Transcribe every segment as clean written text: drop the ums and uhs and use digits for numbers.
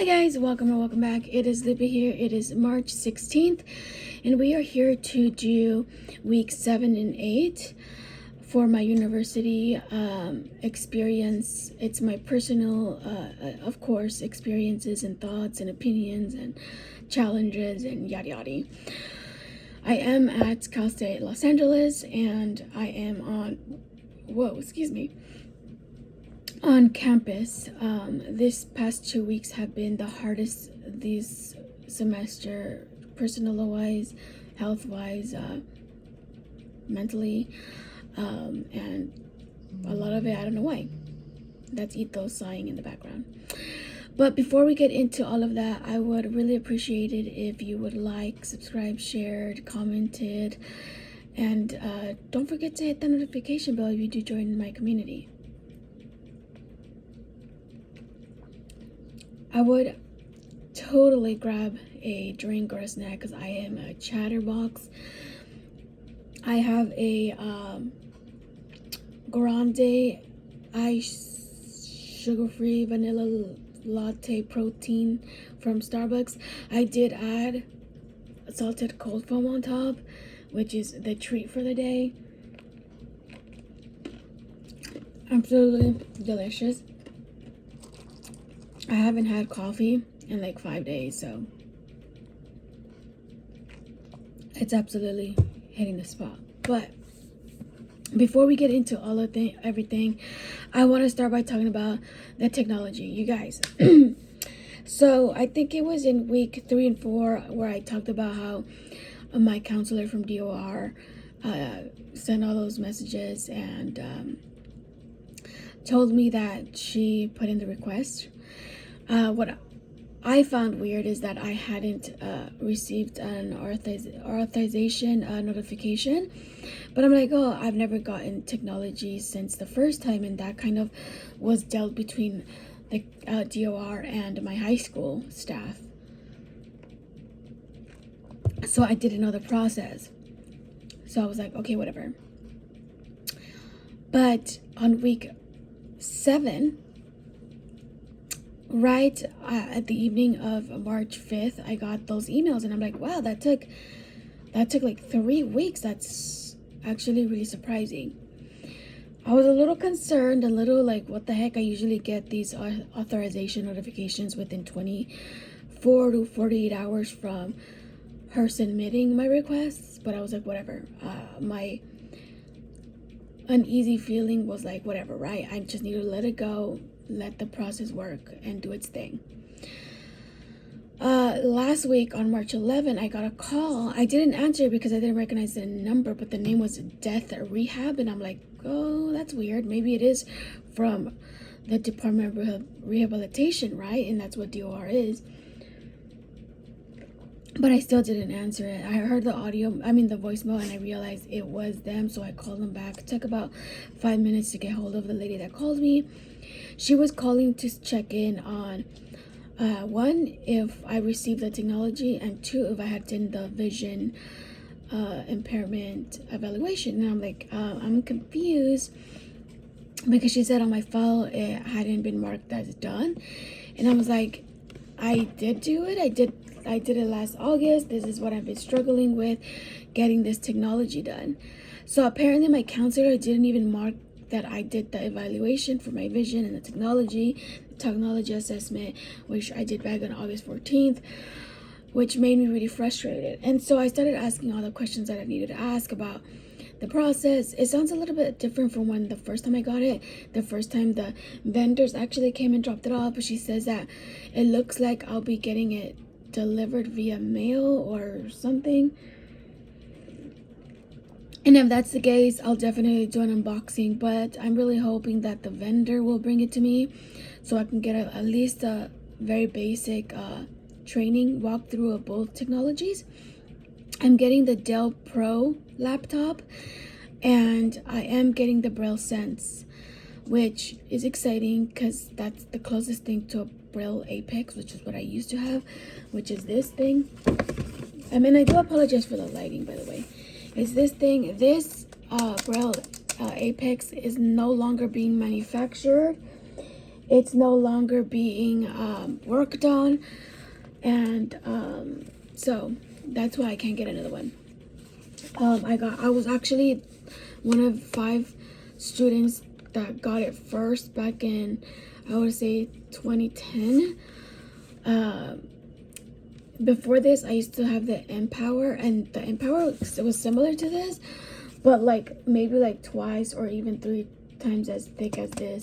Hi guys, welcome or welcome back. It is Libby here. It is March 16th and we are here to do week 7 and 8 for my university experience. It's my personal, of course, experiences and thoughts and opinions and challenges and yada yada. I am at Cal State Los Angeles and I am on campus. This past 2 weeks have been the hardest this semester, personal wise, health wise, mentally, and a lot of it I don't know why. That's Ito sighing in the background. But before we get into all of that, I would really appreciate it if you would like, subscribe, shared, commented, and don't forget to hit the notification bell if you do join my community. I would totally grab a drink or a snack because I am a chatterbox. I have a grande sugar-free vanilla latte protein from Starbucks. I did add salted cold foam on top, which is the treat for the day. Absolutely delicious. I haven't had coffee in like 5 days, so it's absolutely hitting the spot. But before we get into all of everything, I want to start by talking about the technology, you guys. So I think it was in week 3 and 4 where I talked about how my counselor from DOR sent all those messages and told me that she put in the request. What I found weird is that I hadn't received an authorization notification, but I'm like, oh, I've never gotten technology since the first time, and that kind of was dealt between the DOR and my high school staff. So I didn't know the process. So I was like, okay, whatever. But on week 7, right at the evening of March 5th, I got those emails and I'm like, wow, that took like 3 weeks. That's actually really surprising. I was a little concerned, a little like, what the heck? I usually get these authorization notifications within 24 to 48 hours from her submitting my requests, but I was like, whatever. My uneasy feeling was like, whatever, right? I just need to let it go, let the process work and do its thing. Last week on March 11, I got a call. I didn't answer because I didn't recognize the number, but the name was Death Rehab, and I'm like, oh, that's weird. Maybe it is from the Department of Rehabilitation, right? And that's what DOR is. But I still didn't answer it. I heard the voicemail, and I realized it was them, so I called them back. It took about 5 minutes to get hold of the lady that called me. She was calling to check in on 1, if I received the technology, and 2, if I had done the vision impairment evaluation. And I'm like, I'm confused because she said on my file it hadn't been marked as done. And I was like, I did do it. I did it last August. This is what I've been struggling with, getting this technology done. So apparently my counselor didn't even mark that I did the evaluation for my vision and the technology assessment, which I did back on August 14th, which made me really frustrated. And so I started asking all the questions that I needed to ask about the process. It sounds a little bit different from when the first time I got it. The first time the vendors actually came and dropped it off, but she says that it looks like I'll be getting it delivered via mail or something. And if that's the case, I'll definitely do an unboxing, but I'm really hoping that the vendor will bring it to me so I can get at least a very basic training walkthrough of both technologies. I'm getting the Dell Pro laptop, and I am getting the Braille Sense, which is exciting because that's the closest thing to a Braille Apex, which is what I used to have, which is this thing. I mean, I do apologize for the lighting, by the way. It's this thing. This Braille Apex is no longer being manufactured, it's no longer being worked on, and so that's why I can't get another one. I was actually one of 5 students that got it first back in, I would say, 2010. Before this, I used to have the Empower, and the Empower, it was similar to this, but like maybe like twice or even 3 times as thick as this.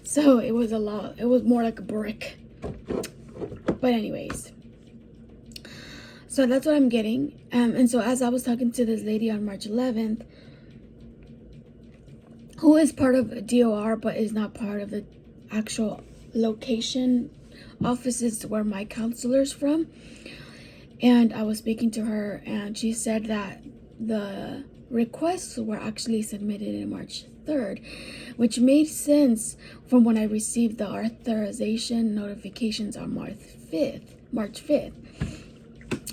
So it was a lot. It was more like a brick. But anyways, so that's what I'm getting. And so as I was talking to this lady on March 11th, who is part of DOR but is not part of the actual location offices where my counselor's from, and I was speaking to her, and she said that the requests were actually submitted in March 3rd, which made sense from when I received the authorization notifications on March 5th.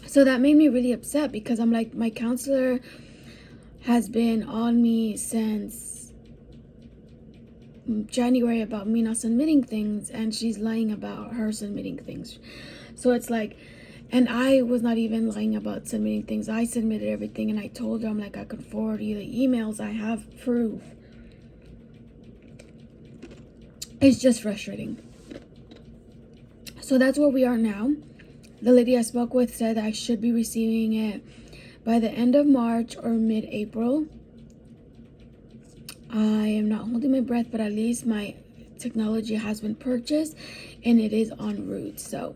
So that made me really upset, because I'm like, my counselor has been on me since January about me not submitting things, and she's lying about her submitting things. So it's like, and I was not even lying about submitting things. I submitted everything, and I told her, I'm like, I could forward you the emails. I have proof. It's just frustrating. So that's where we are now. The lady I spoke with said I should be receiving it by the end of March or mid-April. I am not holding my breath, but at least my technology has been purchased and it is en route. So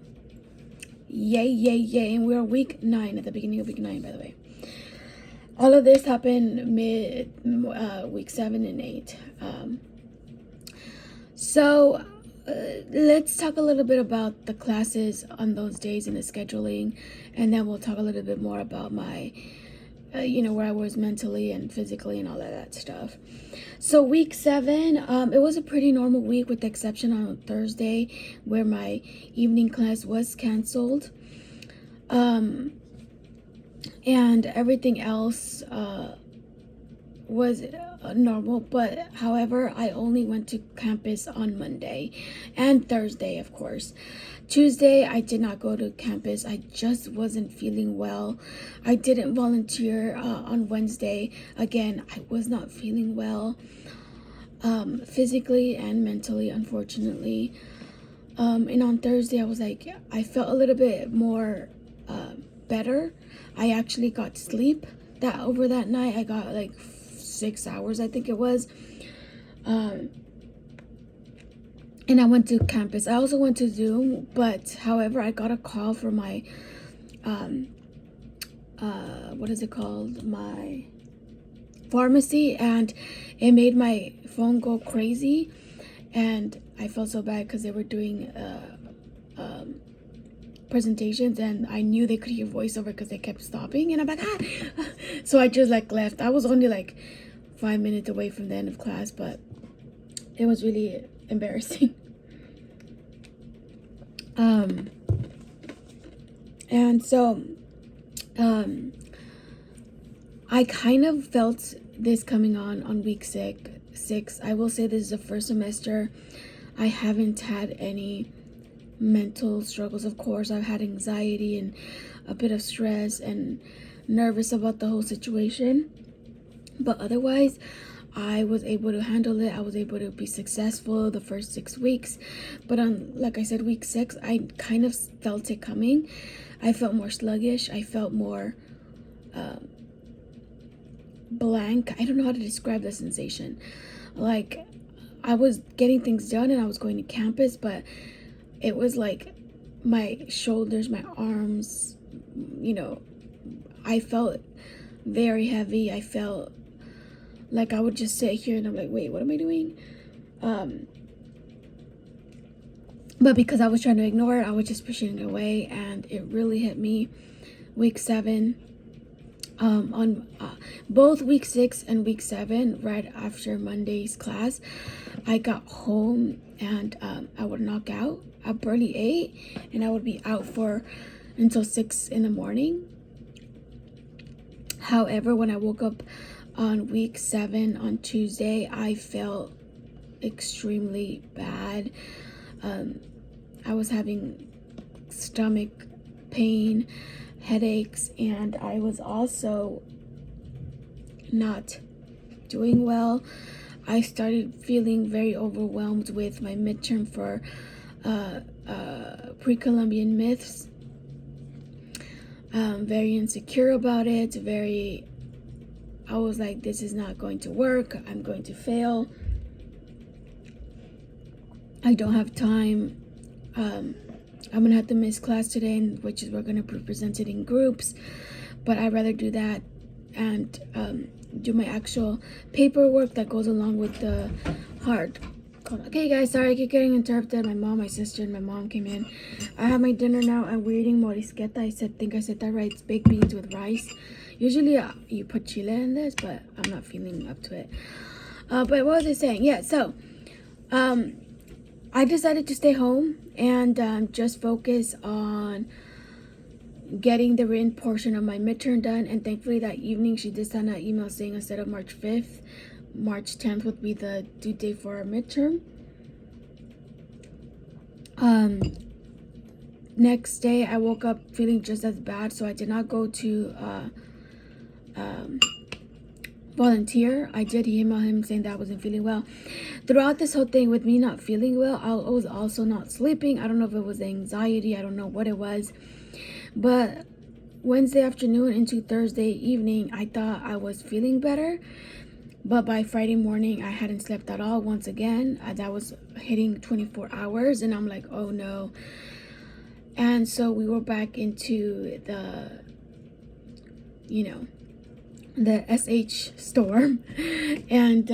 yay, yay, yay. And we're week 9, at the beginning of week 9, by the way. All of this happened week 7 and 8. So let's talk a little bit about the classes on those days and the scheduling, and then we'll talk a little bit more about my where I was mentally and physically and all of that stuff. So week 7, it was a pretty normal week, with the exception on Thursday where my evening class was canceled, and everything else was normal. But however, I only went to campus on Monday and Thursday, of course. Tuesday, I did not go to campus. I just wasn't feeling well. I didn't volunteer on Wednesday. Again, I was not feeling well, physically and mentally, unfortunately. And on Thursday, I was like, I felt a little bit more better. I actually got sleep over that night. I got like 6 hours, I think it was. And I went to campus. I also went to Zoom, but however, I got a call from my what is it called, my pharmacy, and it made my phone go crazy, and I felt so bad because they were doing presentations, and I knew they could hear voiceover because they kept stopping, and I'm like, so I just like left. I was only like 5 minutes away from the end of class, but it was really embarrassing. And so I kind of felt this coming on week 6. I will say this is the first semester I haven't had any mental struggles. Of course, I've had anxiety and a bit of stress and nervous about the whole situation, but otherwise I was able to handle it. I was able to be successful the first 6 weeks. But on, like I said, week 6, I kind of felt it coming. I felt more sluggish. I felt more blank. I don't know how to describe the sensation. Like, I was getting things done and I was going to campus, but it was like my shoulders, my arms, I felt very heavy. I felt like I would just sit here and I'm like, wait, what am I doing? But because I was trying to ignore it, I was just pushing it away, and it really hit me week 7. On both week 6 and week 7, right after Monday's class, I got home and I would knock out. I barely ate, and I would be out for until 6 in the morning. However, when I woke up on week 7 on Tuesday, I felt extremely bad. I was having stomach pain, headaches, and I was also not doing well. I started feeling very overwhelmed with my midterm for pre-Columbian myths. Very insecure about it. I was like, this is not going to work. I'm going to fail. I don't have time. I'm gonna have to miss class today, which is we're gonna be presented in groups. But I'd rather do that and do my actual paperwork that goes along with the hard. Okay, guys, sorry I keep getting interrupted. My sister, and my mom came in. I have my dinner now, and we're eating morisqueta. I think I said that right. It's baked beans with rice. Usually you put chile in this, but I'm not feeling up to it. But what was I saying? Yeah, so I decided to stay home and just focus on getting the written portion of my midterm done. And thankfully that evening she did send an email saying instead of March 5th, March 10th would be the due date for our midterm. Next day I woke up feeling just as bad, so I did not go to volunteer. I did email him saying that I wasn't feeling well. Throughout this whole thing with me not feeling well, I was also not sleeping. I don't know if it was anxiety, I don't know what it was, but Wednesday afternoon into Thursday evening I thought I was feeling better, but by Friday morning I hadn't slept at all. Once again, that was hitting 24 hours, and I'm like, oh no. And so we were back into the, the SH storm, and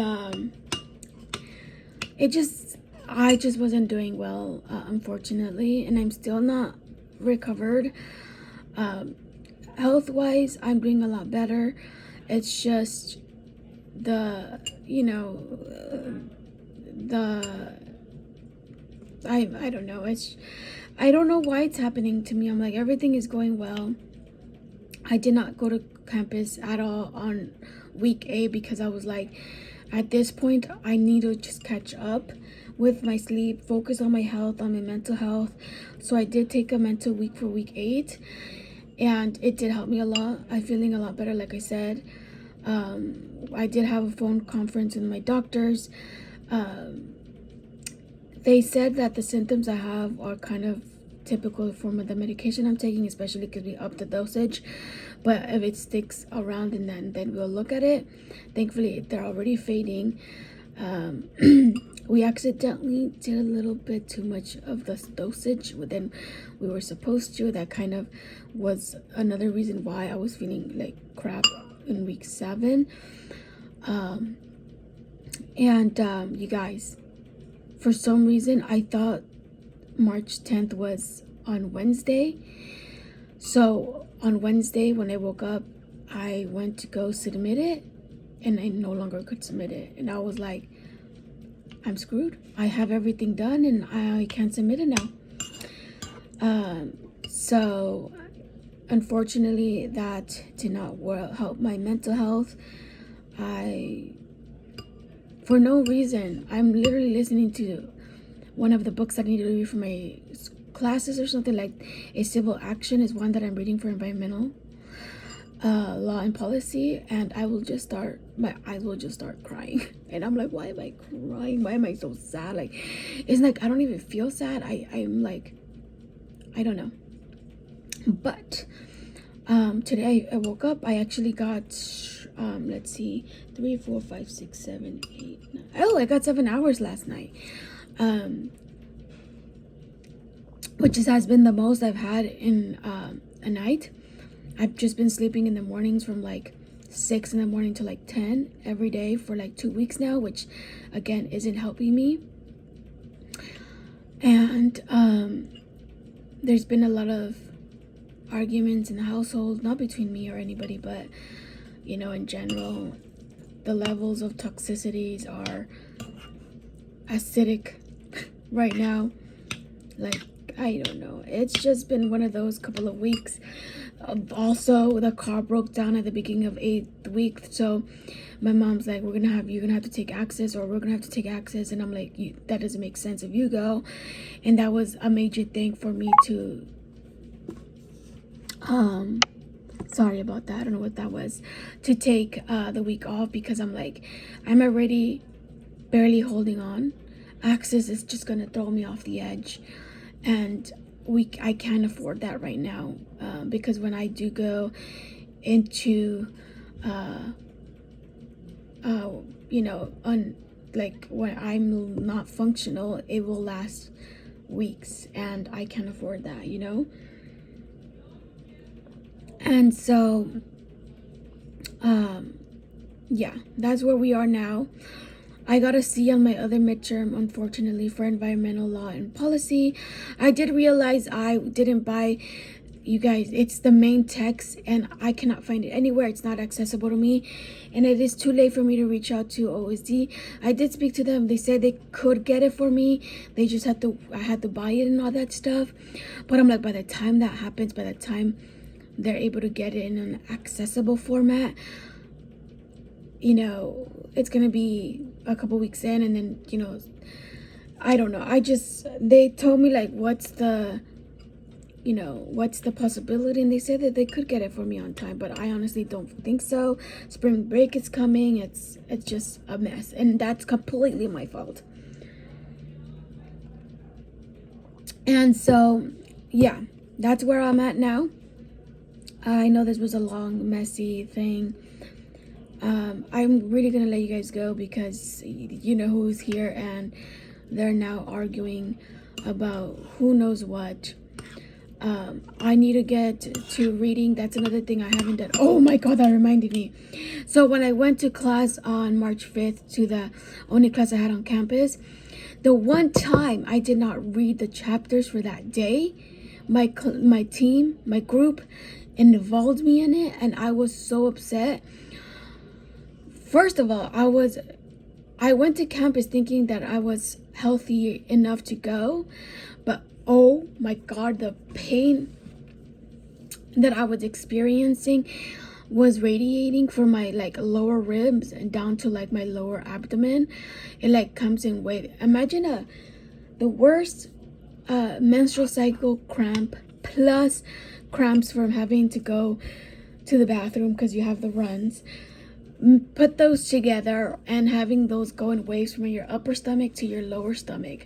I just wasn't doing well, unfortunately, and I'm still not recovered. Health-wise, I'm doing a lot better. It's just I don't know. I don't know why it's happening to me. I'm like, everything is going well. I did not go to campus at all on week A because I was like, at this point, I need to just catch up with my sleep, focus on my health, on my mental health. So I did take a mental week for week 8, and it did help me a lot. I'm feeling a lot better, like I said. I did have a phone conference with my doctors. They said that the symptoms I have are kind of typical form of the medication I'm taking, especially because we upped the dosage. But if it sticks around, and then we'll look at it. Thankfully, they're already fading. We accidentally did a little bit too much of the dosage than we were supposed to. That kind of was another reason why I was feeling like crap in week 7. You guys, for some reason I thought March 10th was on Wednesday. So on Wednesday when I woke up, I went to go submit it, and I no longer could submit it. And I was like, I'm screwed. I have everything done and I can't submit it now. So unfortunately that did not help my mental health. For no reason, I'm literally listening to one of the books that I need to read for my classes or something, like A Civil Action is one that I'm reading for environmental law and policy, and my eyes will just start crying. And I'm like, why am I crying? Why am I so sad? Like, it's like I don't even feel sad. I'm like, I don't know. But today I woke up, I actually got let's see, 3, 4, 5, 6, 7, 8, 9. Oh, I got 7 hours last night, which has been the most I've had in a night. I've just been sleeping in the mornings from like 6 in the morning to like 10 every day for like 2 weeks now, which again isn't helping me. And there's been a lot of arguments in the household, not between me or anybody, but in general. The levels of toxicities are acidic right now. Like, I don't know. It's just been one of those couple of weeks. Also, the car broke down at the beginning of 8th week, so my mom's like, you're gonna have to take Access, or we're gonna have to take Access. And I'm like, that doesn't make sense if you go. And that was a major thing for me to sorry about that, I don't know what that was, to take the week off, because I'm like, I'm already barely holding on. Access is just gonna throw me off the edge, and I can't afford that right now, because when I do go into you know, like when I'm not functional, it will last weeks, and I can't afford that, you know. And so yeah, that's where we are now. I got a C on my other midterm, unfortunately, for environmental law and policy. I did realize I didn't buy, you guys, it's the main text, and I cannot find it anywhere. It's not accessible to me, and it is too late for me to reach out to OSD. I did speak to them. They said they could get it for me. They just I had to buy it and all that stuff. But I'm like, by the time that happens, by the time they're able to get it in an accessible format, you know, it's gonna be a couple weeks in, and then, you know, I don't know. They told me like, what's the possibility, and they said that they could get it for me on time, but I honestly don't think so. Spring break is coming. It's just a mess, and that's completely my fault. And so yeah, that's where I'm at now. I know this was a long, messy thing. I'm really gonna let you guys go, because you know who's here, and they're now arguing about who knows what. I need to get to reading. That's another thing I haven't done. Oh my god, that reminded me. So when I went to class on March 5th, to the only class I had on campus, the one time I did not read the chapters for that day, my team, my group involved me in it, and I was so upset. First of all, I went to campus thinking that I was healthy enough to go, but oh my god, the pain that I was experiencing was radiating from my like lower ribs and down to like my lower abdomen. It like comes in wave. Imagine the worst menstrual cycle cramp, plus cramps from having to go to the bathroom because you have the runs. Put those together, and having those go in waves from your upper stomach to your lower stomach.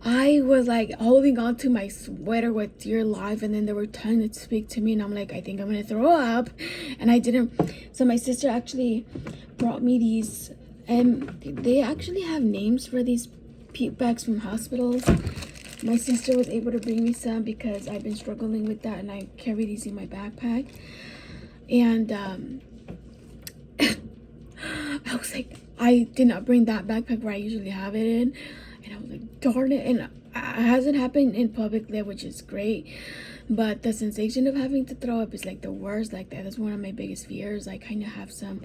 I was like holding on to my sweater with dear life, and then they were trying to speak to me, and I'm like, I think I'm gonna throw up, and I didn't. So my sister actually brought me these, and they actually have names for these puke bags from hospitals. My sister was able to bring me some because I've been struggling with that, and I carry these in my backpack. And I was like, I did not bring that backpack where I usually have it in, and I was like, darn it. And it hasn't happened in public there, which is great, but the sensation of having to throw up is like the worst. Like that is one of my biggest fears. I kind of have some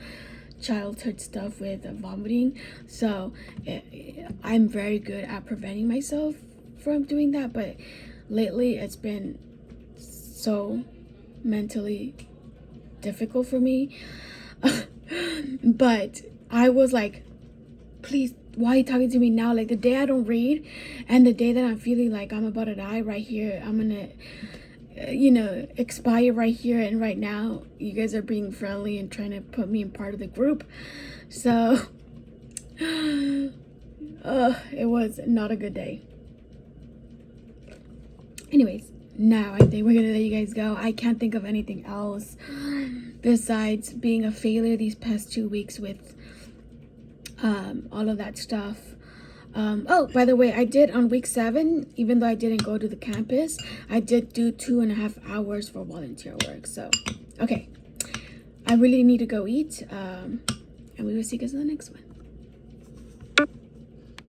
childhood stuff with vomiting, so I'm very good at preventing myself from doing that, but lately it's been so mentally difficult for me. But I was like, please, why are you talking to me now? Like the day I don't read, and the day that I'm feeling like I'm about to die right here, I'm gonna expire right here and right now, you guys are being friendly and trying to put me in part of the group. So it was not a good day. Anyways, now I think we're gonna let you guys go. I can't think of anything else besides being a failure these past 2 weeks with all of that stuff. Oh, by the way, I did on week 7, even though I didn't go to the campus, I did do 2.5 hours for volunteer work. So okay, I really need to go eat, and we will see you guys in the next one.